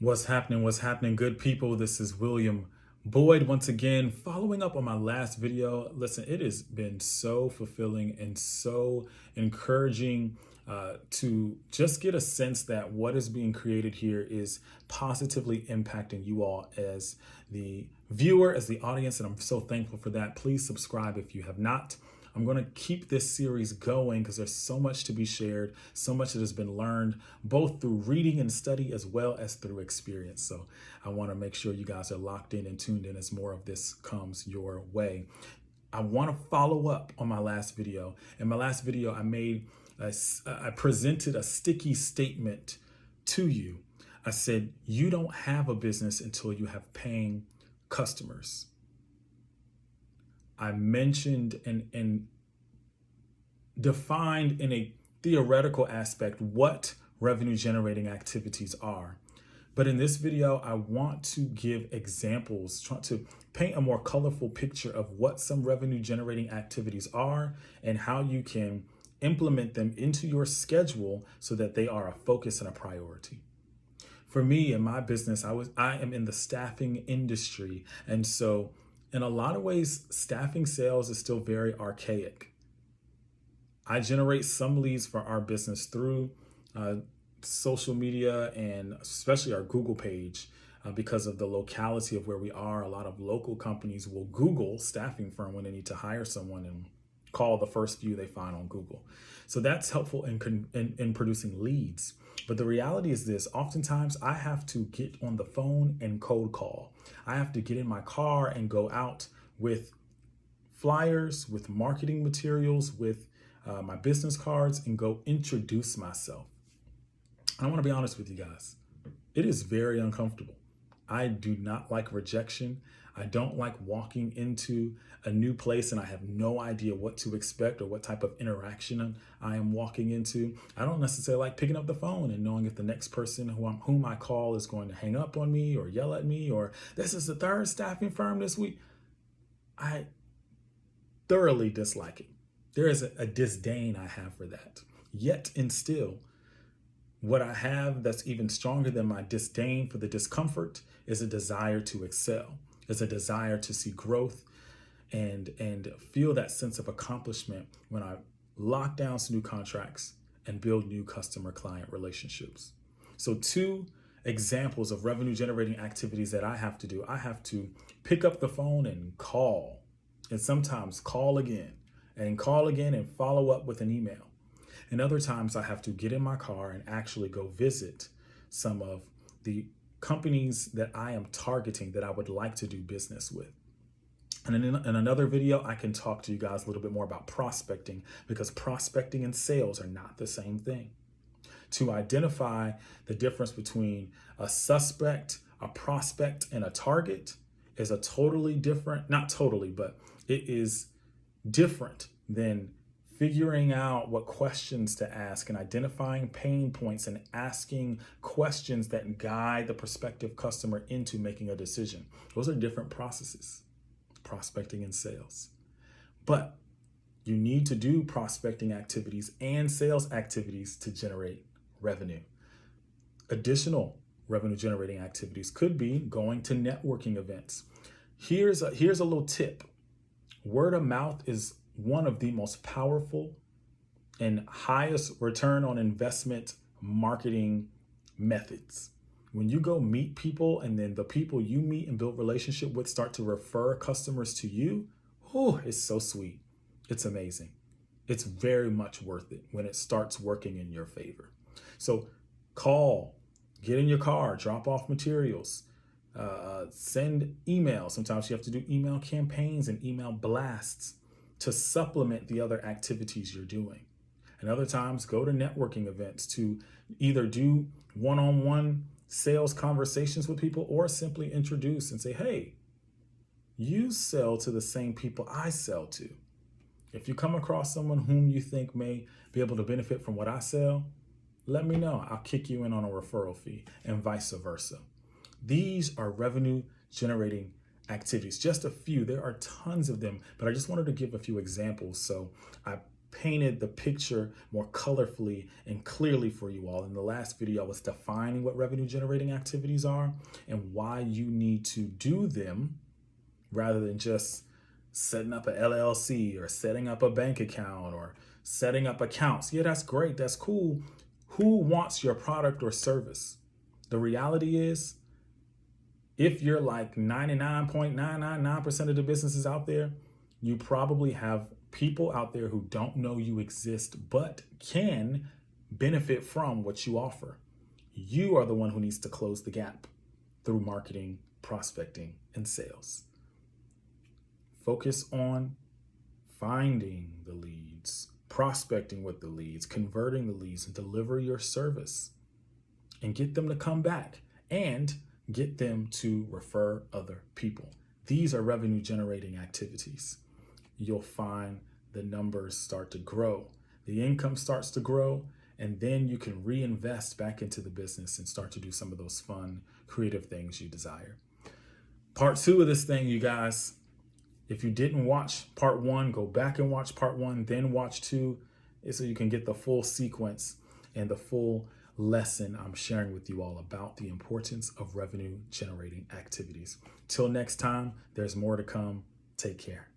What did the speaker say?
What's happening? What's happening, good people? This is William Boyd once again, following up on my last video. Listen, it has been so fulfilling and so encouraging to just get a sense that what is being created here is positively impacting you all as the viewer, as the audience, and I'm so thankful for that. Please subscribe if you have not. I'm going to keep this series going because there's so much to be shared, so much that has been learned, both through reading and study as well as through experience. So I want to make sure you guys are locked in and tuned in as more of this comes your way. I want to follow up on my last video. In my last video, I presented a sticky statement to you. I said, you don't have a business until you have paying customers. I mentioned and defined in a theoretical aspect what revenue generating activities are. But in this video, I want to give examples, try to paint a more colorful picture of what some revenue generating activities are and how you can implement them into your schedule so that they are a focus and a priority. For me, in my business, I am in the staffing industry. And so in a lot of ways, staffing sales is still very archaic. I generate some leads for our business through social media and especially our Google page because of the locality of where we are. A lot of local companies will Google staffing firm when they need to hire someone and call the first few they find on Google. So that's helpful in producing leads. But the reality is this, oftentimes I have to get on the phone and cold call. I have to get in my car and go out with flyers, with marketing materials, with my business cards and go introduce myself. I want to be honest with you guys. It is very uncomfortable. I do not like rejection. I don't like walking into a new place and I have no idea what to expect or what type of interaction I am walking into. I don't necessarily like picking up the phone and knowing if the next person whom I call is going to hang up on me or yell at me or this is the third staffing firm this week. I thoroughly dislike it. There is a disdain I have for that. Yet and still, what I have that's even stronger than my disdain for the discomfort is a desire to excel, is a desire to see growth and feel that sense of accomplishment when I lock down some new contracts and build new customer client relationships. So 2 examples of revenue generating activities that I have to do. I have to pick up the phone and call, and sometimes call again and follow up with an email. And other times I have to get in my car and actually go visit some of the companies that I am targeting that I would like to do business with. And in another video, I can talk to you guys a little bit more about prospecting because prospecting and sales are not the same thing. To identify the difference between a suspect, a prospect, and a target is a totally different, not totally, but it is different than figuring out what questions to ask and identifying pain points and asking questions that guide the prospective customer into making a decision. Those are different processes, prospecting and sales. But you need to do prospecting activities and sales activities to generate revenue. Additional revenue generating activities could be going to networking events. Here's a little tip. Word of mouth is one of the most powerful and highest return on investment marketing methods. When you go meet people and then the people you meet and build relationship with start to refer customers to you, it's so sweet. It's amazing. It's very much worth it when it starts working in your favor. So call, get in your car, drop off materials, send emails. Sometimes you have to do email campaigns and email blasts to supplement the other activities you're doing. And other times go to networking events to either do one-on-one sales conversations with people or simply introduce and say, hey, you sell to the same people I sell to. If you come across someone whom you think may be able to benefit from what I sell, let me know. I'll kick you in on a referral fee and vice versa. These are revenue generating activities, just a few. There are tons of them, but I just wanted to give a few examples. So I painted the picture more colorfully and clearly for you all. In the last video, I was defining what revenue generating activities are and why you need to do them rather than just setting up an LLC or setting up a bank account or setting up accounts. Yeah, that's great. That's cool. Who wants your product or service? The reality is, if you're like 99.999% of the businesses out there, you probably have people out there who don't know you exist, but can benefit from what you offer. You are the one who needs to close the gap through marketing, prospecting, and sales. Focus on finding the leads, prospecting with the leads, converting the leads, and deliver your service and get them to come back and get them to refer other people. These are revenue generating activities. You'll find the numbers start to grow, the income starts to grow, and then you can reinvest back into the business and start to do some of those fun, creative things you desire. Part 2 of this thing, you guys, if you didn't watch part 1, go back and watch part 1, then watch 2, so you can get the full sequence and the full lesson I'm sharing with you all about the importance of revenue generating activities. Till next time, there's more to come. Take care.